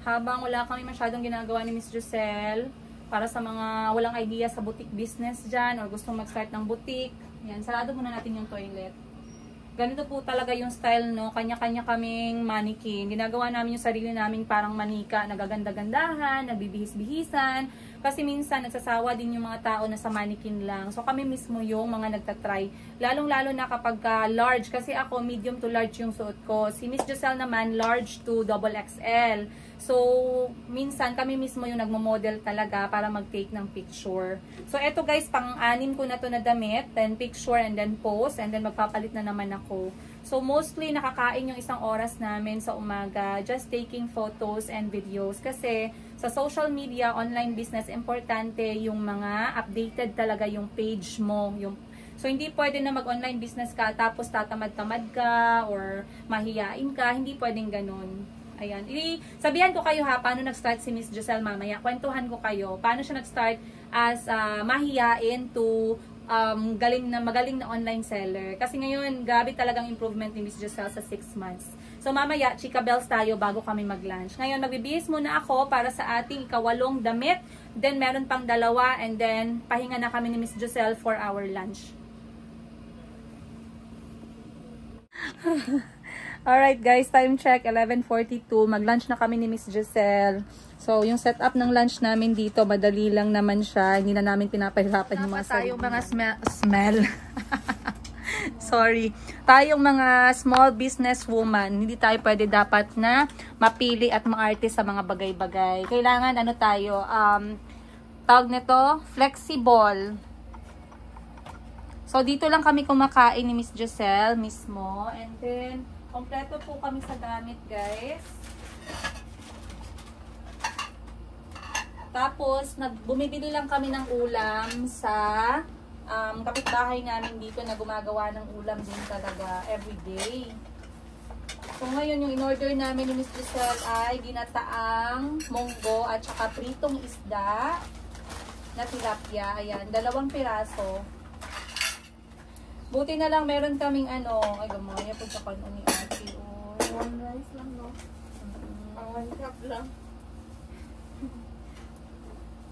habang wala kami masyadong ginagawa ni Miss Giselle, para sa mga walang idea sa boutique business dyan or gustong mag-start ng boutique, yan, sarado muna natin yung toilet. Ganito po talaga yung style, no? Kanya-kanya kaming mannequin. Ginagawa namin yung sarili namin parang manika, nagaganda-gandahan, nagbibihis-bihisan. Kasi minsan, nagsasawa din yung mga tao na sa mannequin lang. So, kami mismo yung mga nagtatry. Lalong-lalo na kapag large. Kasi ako, medium to large yung suot ko. Si Miss Giselle naman, large to XXL. So, minsan kami mismo yung nagmo-model talaga para mag-take ng picture. So, eto guys, pang-anim ko na to na damit. Then picture and then post. And then magpapalit na naman ako. So, mostly nakakain yung isang oras namin sa umaga. Just taking photos and videos. Kasi sa social media, online business, importante yung mga updated talaga yung page mo. So, hindi pwede na mag-online business ka tapos tatamad-tamad ka or mahiyain ka. Hindi pwedeng ganun. Ayan. Sabihan ko kayo ha, paano nag-start si Miss Giselle mamaya. Kwentuhan ko kayo. Paano siya nag-start as mahiyain to magaling na online seller. Kasi ngayon, grabe talagang improvement ni Miss Giselle sa 6 months. So mamaya, chika bells tayo bago kami mag-lunch. Ngayon, magbibihis muna ako para sa ating ika-8 damit. Then, meron pang 2 and then, pahinga na kami ni Miss Giselle for our lunch. Alright guys, time check, 11:42. Mag-lunch na kami ni Miss Giselle. So, yung setup ng lunch namin dito, madali lang naman siya. Hindi na namin pinapahirapan yung mga tayong mga smell. Sorry. Tayong mga small business woman, hindi tayo pwede dapat na mapili at maarte sa mga bagay-bagay. Kailangan ano tayo, tawag nito, flexible. So, dito lang kami kumakain ni Miss Giselle mismo. And then, kompleto po kami sa gamit, guys. Tapos, bumibili lang kami ng ulam sa kapitbahay namin dito na gumagawa ng ulam din talaga everyday. So, ngayon, yung in-order namin ni Miss Giselle ay ginataang munggo at saka pritong isda na tilapia. Ayan, 2 piraso. Buti na lang meron kaming ano, ay gamaya po sa kanon ni ate. Oh, 1 rice lang, no? 1 cup lang.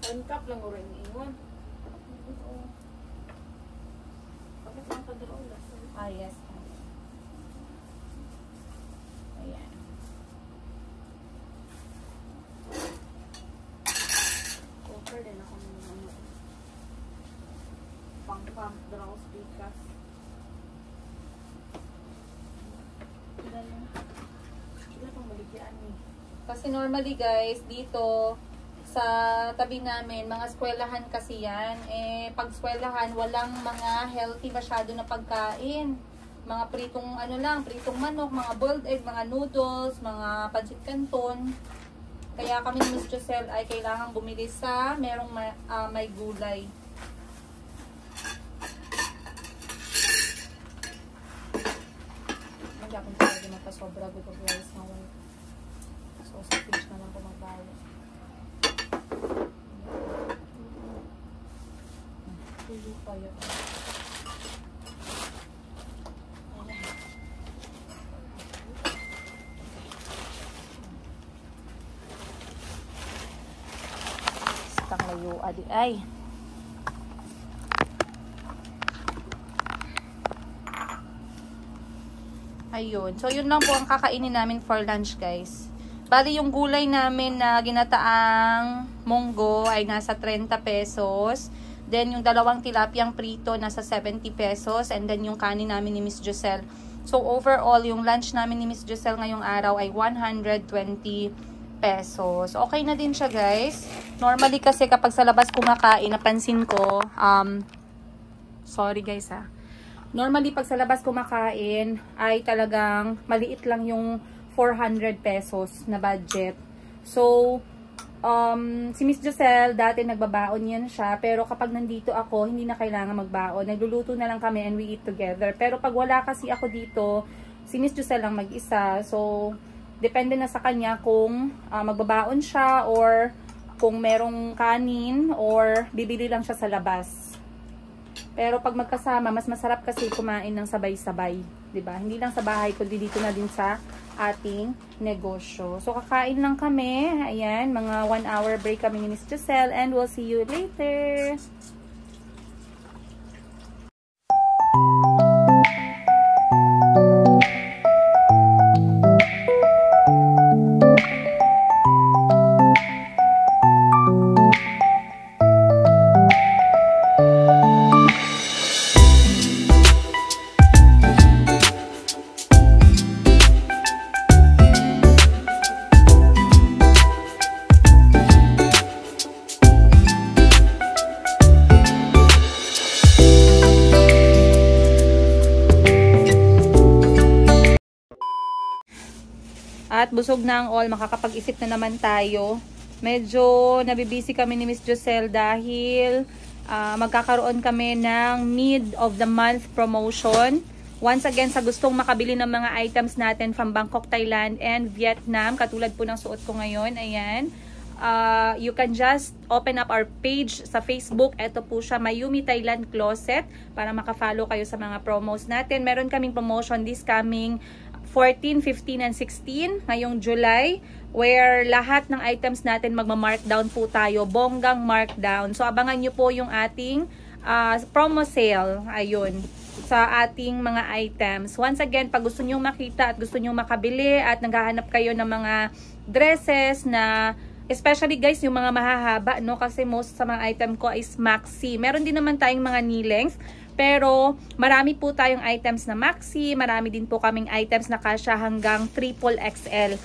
1 cup lang orin iwan. Bakit ang kadroon lang? Ah, yes. Ayan. Offer din ako ng ano. Pang draw speakers. Kasi normally guys, dito sa tabi namin, mga eskwelahan kasi yan. Eh, pag eskwelahan, walang mga healthy masyado na pagkain. Mga pritong ano lang, pritong manok, mga boiled egg, mga noodles, mga pancit canton. Kaya kami ni Miss Giselle ay kailangan bumili sa merong may gulay. Hindi akong talaga magpasobra with the rice na white. So, sa fish na lang kung magbawa. Tulo pa yun. Sakang layo, adi ay. Ayun. So, yun lang po ang kakainin namin for lunch, guys. Bali, yung gulay namin na ginataang munggo ay nasa 30 pesos. Then, yung 2 tilapyang prito nasa 70 pesos. And then, yung kanin namin ni Miss Giselle. So, overall, yung lunch namin ni Miss Giselle ngayong araw ay 120 pesos. Okay na din siya, guys. Normally, kasi kapag sa labas kumakain, napansin ko, sorry guys ha. Normally, pag sa labas kumakain, ay talagang maliit lang yung 400 pesos na budget. So, si Miss Giselle, dati nagbabaon yan siya. Pero kapag nandito ako, hindi na kailangan magbaon. Nagluluto na lang kami and we eat together. Pero pag wala kasi ako dito, si Miss Giselle lang mag-isa. So, depende na sa kanya kung magbabaon siya or kung merong kanin or bibili lang siya sa labas. Pero pag magkasama, mas masarap kasi kumain ng sabay-sabay. 'Di ba? Hindi lang sa bahay, kundi dito na din sa ating negosyo. So, kakain lang kami. Ayan, mga 1 hour break kami ni Miss Giselle and we'll see you later. At busog na ang all, makakapag-isip na naman tayo. Medyo nabibisi kami ni Miss Giselle dahil magkakaroon kami ng mid of the month promotion. Once again, sa gustong makabili ng mga items natin from Bangkok, Thailand and Vietnam, katulad po ng suot ko ngayon, ayan. You can just open up our page sa Facebook. Ito po siya, Mayumi Thailand Closet, para makafollow kayo sa mga promos natin. Meron kaming promotion this coming 14, 15, and 16 ngayong July, where lahat ng items natin magma-markdown po tayo, bonggang markdown. So, abangan nyo po yung ating promo sale, ayun, sa ating mga items. Once again, pag gusto nyo makita at gusto nyo makabili at naghahanap kayo ng mga dresses na, especially guys, yung mga mahahaba, no? Kasi most sa mga item ko is maxi. Meron din naman tayong mga knee length, pero marami po tayong items na maxi, marami din po kaming items na kasya hanggang triple XL.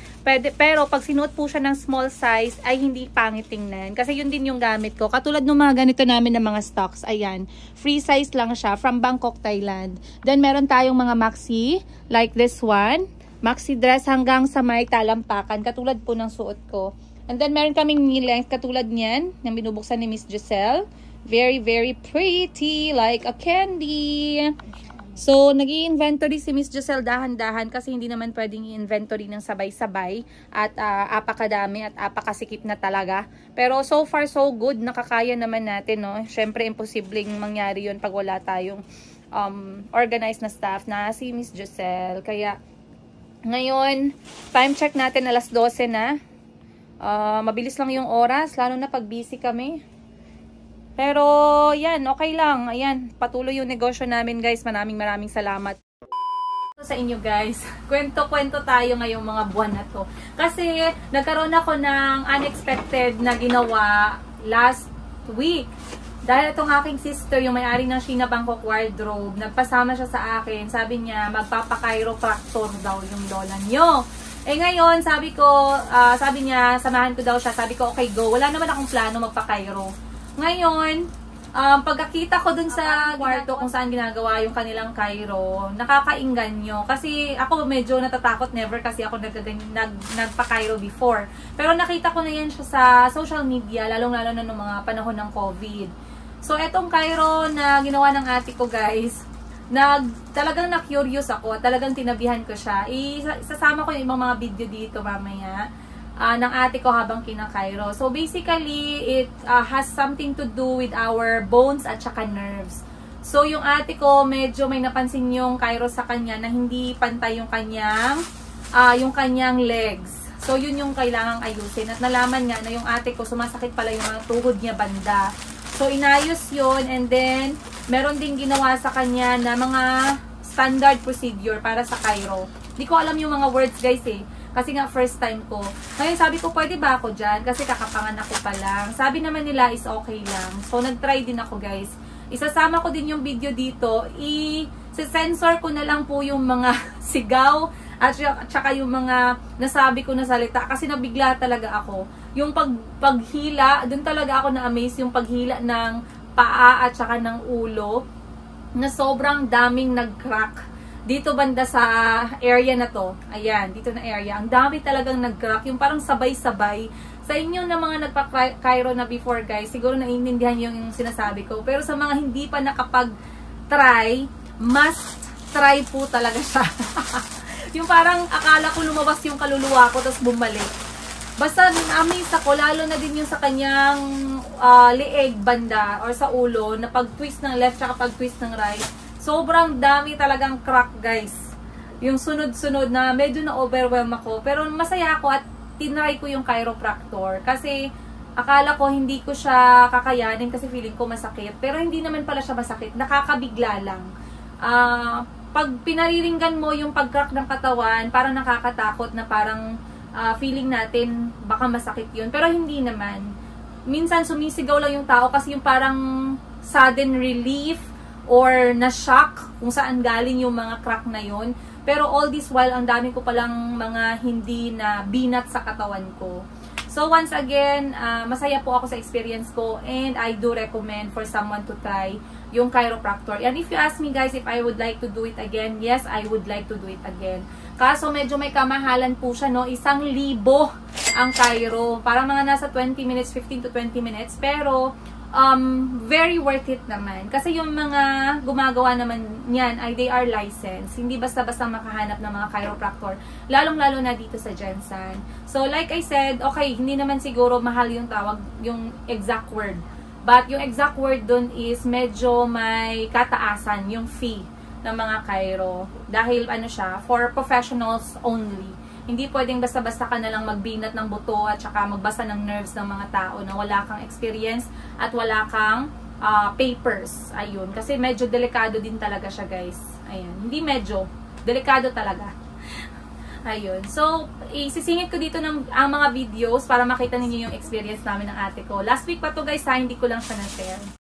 Pero pag sinuot po siya ng small size ay hindi pangit tingnan. Kasi yun din yung gamit ko. Katulad ng mga ganito namin ng mga stocks, ayan. Free size lang siya from Bangkok, Thailand. Then meron tayong mga maxi, like this one. Maxi dress hanggang sa may talampakan, katulad po ng suot ko. And then meron kaming knee length katulad niyan, na binubuksan ni Miss Giselle. Very, very pretty, like a candy. So, nag-i-inventory si Miss Giselle dahan-dahan kasi hindi naman pwedeng i-inventory ng sabay-sabay at apakadami at apakasikip na talaga. Pero so far, so good. Nakakaya naman natin, no? Syempre, imposibleng mangyari yun pag wala tayong organized na staff na si Miss Giselle. Kaya, ngayon, time check natin alas 12 na. Mabilis lang yung oras, lalo na pag busy kami. Pero, yan, okay lang. Ayan, patuloy yung negosyo namin, guys. Maraming salamat sa inyo, guys. Kwento-kwento tayo ngayong mga buwan na to. Kasi, nagkaroon ako ng unexpected na ginawa last week. Dahil itong aking sister, yung may-ari ng Sheena Bangkok Wardrobe, nagpasama siya sa akin. Sabi niya, magpapa-chiropractor daw yung lola nyo. Eh ngayon, sabi niya, samahan ko daw siya. Sabi ko, okay, go. Wala naman akong plano magpa-chiro. Ngayon, pagkakita ko dun sa kwarto kung saan ginagawa yung kanilang chiro, nakakainganyo. Kasi ako medyo natatakot, never kasi ako nagpa-chiro before. Pero nakita ko na yan siya sa social media, lalong-lalo na ng mga panahon ng COVID. So, etong chiro na ginawa ng ate ko, guys, talagang na-curious ako, talagang tinabihan ko siya. Isasama ko yung ibang mga video dito mamaya. Ng ate ko habang kinakairo. So, basically, it has something to do with our bones at saka nerves. So, yung ate ko, medyo may napansin yung kairo sa kanya na hindi pantay yung kanyang legs. So, yun yung kailangang ayusin. At nalaman nga na yung ate ko, sumasakit pala yung mga tuhod niya banda. So, inayos yun. And then, meron din ginawa sa kanya na mga standard procedure para sa kairo. Hindi ko alam yung mga words, guys, eh. Kasi nga first time ko. Ngayon sabi ko, pwede ba ako dyan? Kasi kakapanganak ko pa lang. Sabi naman nila is okay lang. So nag-try din ako, guys. Isasama ko din yung video dito. I-sensor ko na lang po yung mga sigaw at saka yung mga nasabi ko na salita. Kasi nabigla talaga ako. Yung paghila, dun talaga ako na-amaze yung paghila ng paa at saka ng ulo na sobrang daming nag-crack. Dito banda sa area na to, ayan, dito na area, ang dami talagang nag-crack, yung parang sabay-sabay. Sa inyo na mga nagpa-chiro na before, guys, siguro naiintindihan yung sinasabi ko. Pero sa mga hindi pa nakapag-try, must try po talaga siya. Yung parang akala ko lumabas yung kaluluwa ko, tapos bumalik. Basta amaze ako, lalo na din yung sa kanyang leeg banda or sa ulo, na pag-twist ng left at pag-twist ng right. Sobrang dami talagang crack, guys. Yung sunod-sunod na medyo na-overwhelm ako. Pero masaya ako at tinry ko yung chiropractor. Kasi akala ko hindi ko siya kakayanin kasi feeling ko masakit. Pero hindi naman pala siya masakit. Nakakabigla lang. Pag pinariringgan mo yung pag-crack ng katawan, parang nakakatakot na parang feeling natin baka masakit yun. Pero hindi naman. Minsan sumisigaw lang yung tao kasi yung parang sudden relief or na-shock kung saan galing yung mga crack na yun. Pero all this while, ang dami ko palang mga hindi na binat sa katawan ko. So once again, masaya po ako sa experience ko and I do recommend for someone to try yung chiropractor. And if you ask me guys if I would like to do it again, yes, I would like to do it again. Kaso medyo may kamahalan po siya, no? 1,000 ang chiro. Para mga nasa 20 minutes, 15 to 20 minutes. Pero very worth it naman. Kasi yung mga gumagawa naman niyan ay they are licensed. Hindi basta-basta makahanap ng mga chiropractor. Lalong-lalo na dito sa Jensen. So like I said, okay, hindi naman siguro mahal yung tawag, yung exact word. But yung exact word dun is medyo may kataasan yung fee ng mga chiro. Dahil ano siya, for professionals only. Hindi pwedeng basta-basta ka na lang magbinat ng buto at saka magbasa ng nerves ng mga tao na wala kang experience at wala kang papers. Ayun. Kasi medyo delikado din talaga siya, guys. Ayun. Hindi medyo. Delikado talaga. Ayun. So, isisingit ko dito ang mga videos para makita ninyo yung experience namin ng ate ko. Last week pa to, guys, ha? Hindi ko lang siya na-share.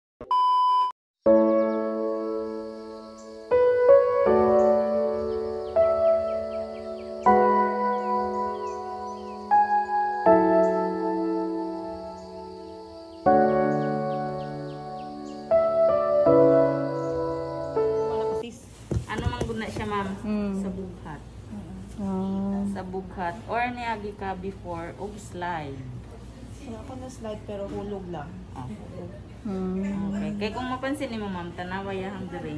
Sa bughat. Sa bughat. Or niagi ka before og slide. Wala ko na slide pero hulog lang. Okay. Kaya kung mapansin mo ma'am, tanawa yang diri.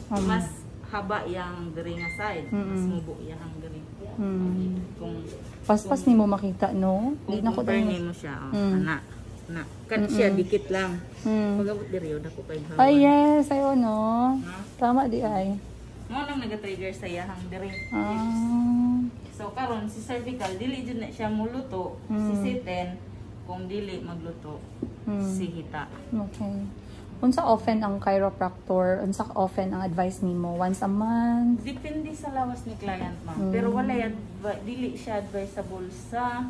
Mas haba yang diri nga side. Mas mubo yang diri. Kung paspas ni mo makita, no? Di na ko ni mo siya. Ana. Na. Kan siya dikit lang. Pagabot diri od ako kay haba. Ay, yes. Ayo, no? Tama di ay. Mo nang naga-trigger sa iyang diri. So karon si cervical dili jud na siya muluto, si siten kung dili magluto si hita. Okay. Unsa often ang chiropractor? Unsa often ang advice nimo? Once a month? Depende sa lawas ni client ma'am. Pero wala dili siya advisable sa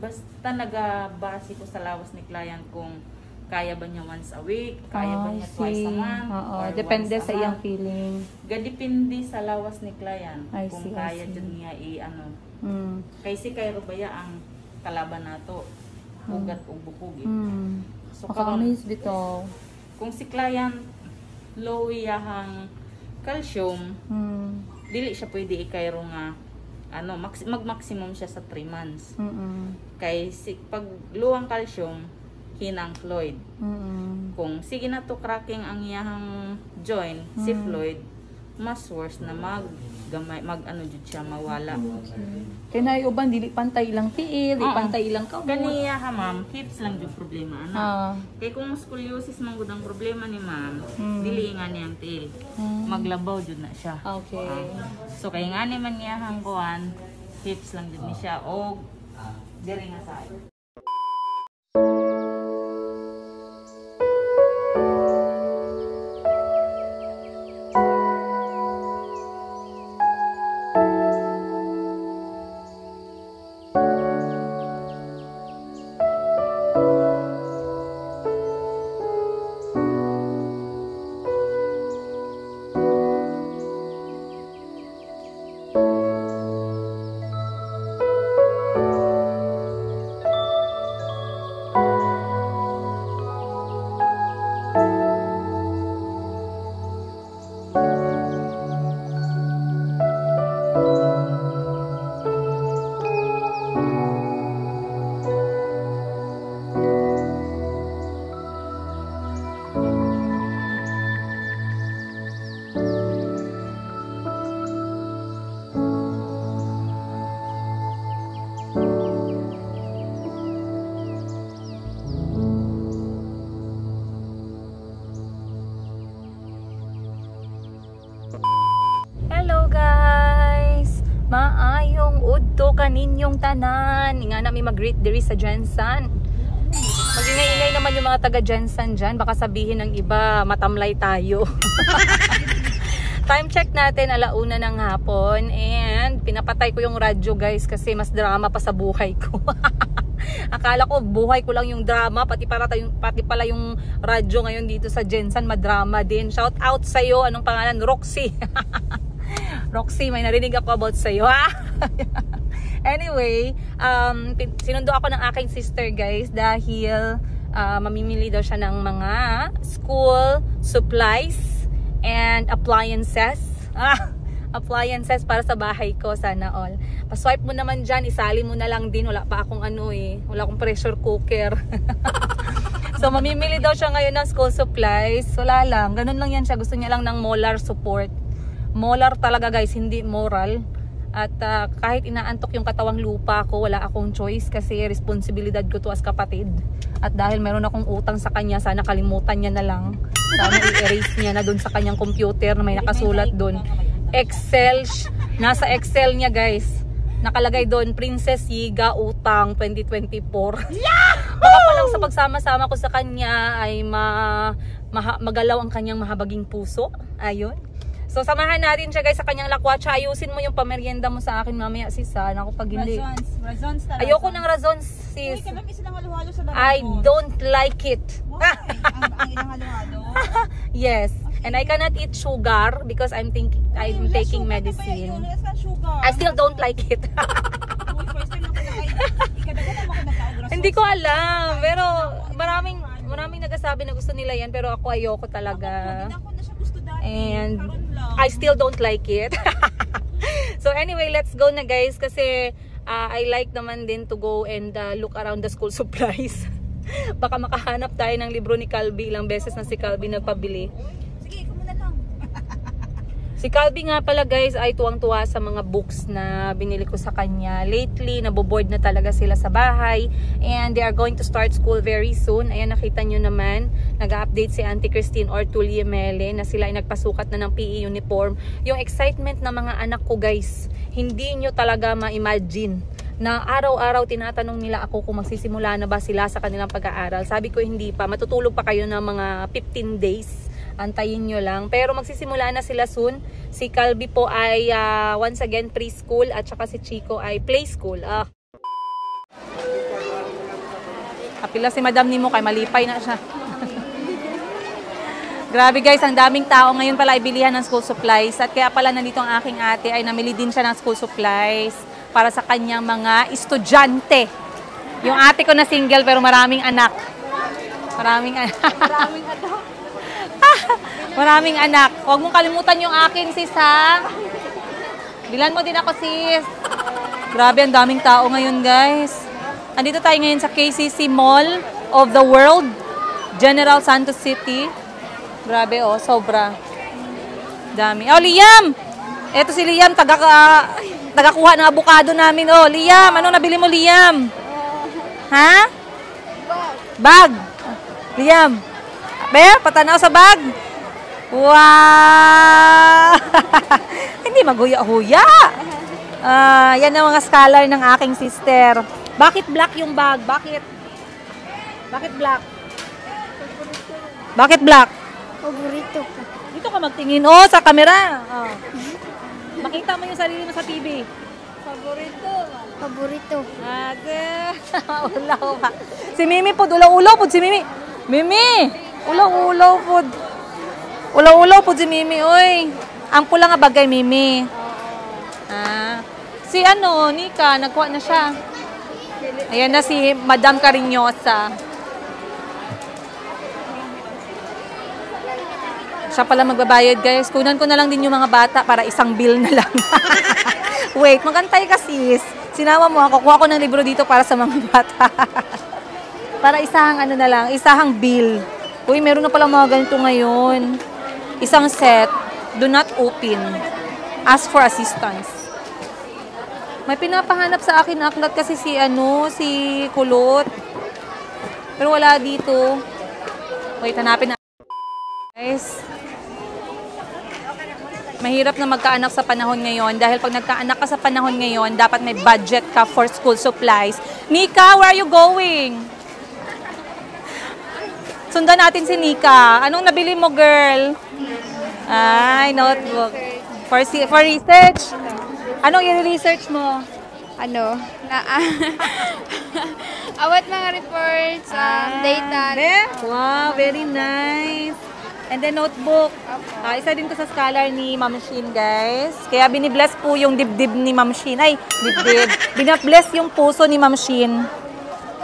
basta naga-base ko sa lawas ni client kung kaya ba niya once a week, kaya ba niya twice a month, or depende once sa a iyang month. feeling. Depende sa lawas ni client kung I kaya see. jud niya i-ano. Kay si Cairo baya ang kalaban nato, ugat ug bukog. So Maka-amaze dito. kung si client low iyahang calcium, dili siya pwede i-Cairo nga ano, mag-maximum siya sa 3 months. Kay si pag low ang calcium, hinang Floyd. Kung sige na to cracking ang iyang joint, si Floyd, mas worse na ano jud siya mawala. Kaya na uban dili pantay ilang tiil, pantay ilang kamot. Kaniya ha ma'am, hips lang jud problema ana. Kay kung scoliosis man gud ang problema ni ma'am, dili nga niyang tiil. Maglabaw jud na siya. Okay. So kay nga ni man niya hang kuan, hips lang jud ni siya og diri nga side. ninyong tanan. Nga na may mag-greet diri sa Jensen. Magingay-ingay naman yung mga taga Jensen dyan. Baka sabihin ng iba, matamlay tayo. Time check natin, 1:00 ng hapon. And pinapatay ko yung radyo guys kasi mas drama pa sa buhay ko. Akala ko buhay ko lang yung drama, pati pala yung radyo ngayon dito sa Jensen, madrama din. Shout out sa'yo, anong pangalan? Roxy. Roxy, may narinig ako about sa'yo, ha? Anyway, sinundo ako ng aking sister guys dahil mamimili daw siya ng mga school supplies and appliances. Appliances para sa bahay ko, sana all. Pa-swipe mo naman dyan, isali mo na lang din. Wala pa akong wala akong pressure cooker. So mamimili daw siya ngayon ng school supplies. Wala lang, ganun lang yan siya. Gusto niya lang ng molar support. Molar talaga guys, hindi moral. At kahit inaantok yung katawang lupa ko, wala akong choice kasi responsibilidad ko to as kapatid. At dahil meron akong utang sa kanya, sana kalimutan niya na lang. Sana i-erase niya na dun sa kanyang computer na may nakasulat dun. Excel, nasa Excel niya guys. Nakalagay doon, Princess Yiga Utang 2024. Baka pa lang sa pagsama-sama ko sa kanya ay magalaw ang kanyang mahabaging puso. Ayun. So samahan natin siya guys sa kanyang lakwatsa. Ayusin mo yung pamerienda mo sa akin mamaya sis. Ako pag hindi. Razons talaga. Ayoko ng razons sis. I don't like it. Why? Ang ilang halo-halo? Yes. And I cannot eat sugar because I'm taking medicine. I still don't like it. Hindi ko alam. Pero maraming nagsasabi na gusto nila yan. Pero ako ayoko talaga. And I still don't like it. So anyway, let's go na guys. Kasi I like naman din to go and look around the school supplies. Baka makahanap tayo ng libro ni Calby. Ilang beses na si Calby nagpabili. Si Calby nga pala guys ay tuwang-tuwa sa mga books na binili ko sa kanya. Lately, naboboard na talaga sila sa bahay. And they are going to start school very soon. Ayan, nakita nyo naman. Nag-update si Auntie Christine Ortulia Mele na sila ay nagpasukat na ng PE uniform. Yung excitement ng mga anak ko guys, hindi nyo talaga ma-imagine na araw-araw tinatanong nila ako kung magsisimula na ba sila sa kanilang pag-aaral. Sabi ko hindi pa. Matutulog pa kayo ng mga 15 days. Antayin nyo lang. Pero magsisimula na sila soon. Si Calby po ay once again preschool at saka si Chico ay play school. Kapila si Madam Nimo kay malipay na siya. Grabe guys, ang daming tao ngayon pala ibilihan ng school supplies. At kaya pala nandito ang aking ate ay namili din siya ng school supplies para sa kanyang mga estudyante. Yung ate ko na single pero maraming anak. Maraming anak. Maraming anak. Huwag mong kalimutan yung akin, sis, ha? Bilan mo din ako, sis. Grabe, ang daming tao ngayon, guys. Andito tayo ngayon sa KCC Mall of the World, General Santos City. Grabe, oh, sobra. Dami. Oh, Liam! Eto si Liam, tagakuha ng avocado namin. Oh, Liam, ano nabili mo, Liam? Ha? Bag. Liam. Be, patanaw sa bag. Wow! Hindi maguya-huya. Yan ang mga scholar ng aking sister. Bakit black yung bag? Bakit? Bakit black? Bakit black? Paborito ko. Dito ka magtingin. Oh, sa camera. Oh. Makita mo yung sarili mo sa TV. Paborito. Ate. Ulaw pa. Si Mimi po, ulaw-ulaw po si Mimi. Mimi! Ulaw-ulaw po. Ulaw-ulaw po si Mimi, oy. Ang pula nga bagay, Mimi. Si Nika, nagkuha na siya. Ayan na si Madam Cariñosa. Siya pala magbabayad, guys. Kunan ko na lang din yung mga bata para isang bill na lang. Wait, magantay ka, sis. Sinama mo ako. Kuha ko ng libro dito para sa mga bata. Para isahang na lang, isahang bill. Uy, meron na pala mga ganito ngayon. Isang set, do not open. Ask for assistance. May pinapahanap sa akin na aklat kasi si Kulot. Pero wala dito. Wait, hanapin na. Guys. Mahirap na magkaanak sa panahon ngayon dahil pag nagkaanak ka sa panahon ngayon, dapat may budget ka for school supplies. Nika, where are you going? Sundan natin si Nika. Anong nabili mo, girl? Ay, notebook. For research? Anong i-research mo? Ano? Awat mga reports, data. Wow, very nice. And then notebook. Isa din to sa scholar ni Ma'am Shin, guys. Kaya binibless po yung dibdib ni Ma'am Shin. Ay, dibdib. Binabless yung puso ni Ma'am Shin.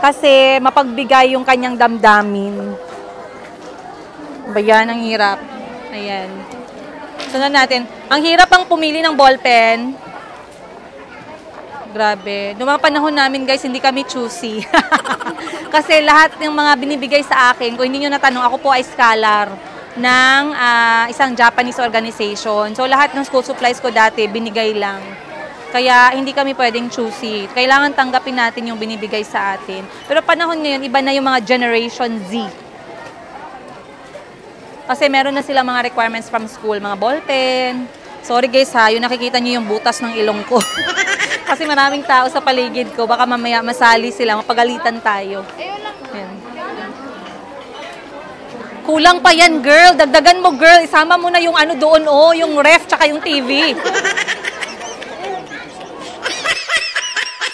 Kasi mapagbigay yung kanyang damdamin. Bayan, ang hirap. Ayan. Sundan natin. Ang hirap ang pumili ng ballpen. Grabe. Noong mga panahon namin, guys, hindi kami choosy. Kasi lahat ng mga binibigay sa akin, kung hindi nyo natanong, ako po ay scholar ng isang Japanese organization. So, lahat ng school supplies ko dati, binigay lang. Kaya, hindi kami pwedeng choosy. Kailangan tanggapin natin yung binibigay sa atin. Pero panahon ngayon, iba na yung mga Generation Z. Kasi meron na silang mga requirements from school, mga ballpen. Sorry guys ha, yung nakikita nyo yung butas ng ilong ko. Kasi maraming tao sa paligid ko, baka mamaya masali sila, mapagalitan tayo. Yan. Kulang pa yan, girl. Dagdagan mo, girl. Isama mo na yung ano doon, yung ref tsaka yung TV.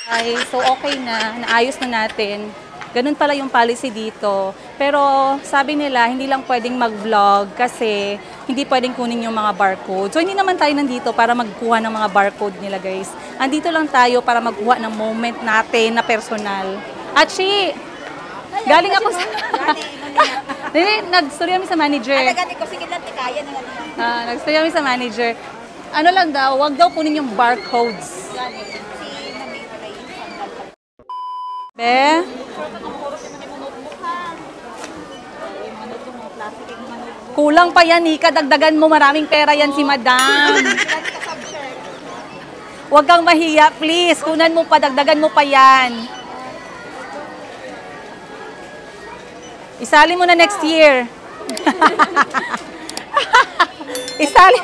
Ay, so okay na. Naayos na natin. Ganun pala yung policy dito. Pero sabi nila, hindi lang pwedeng mag-vlog kasi hindi pwedeng kunin yung mga barcode. So hindi naman tayo nandito para magkuha ng mga barcode nila, guys. Andito lang tayo para magkuha ng moment natin na personal. Atchi! Galing ako sa... Nag-story kami sa manager. Nag-story kami sa manager. Ano lang daw, wag daw kunin yung barcodes. Be? Kulang pa yan, Nika. Dagdagan mo, maraming pera yan si madam. Huwag kang mahiya, please. Kunan mo pa, dagdagan mo pa yan. Isali mo na next year. Isali.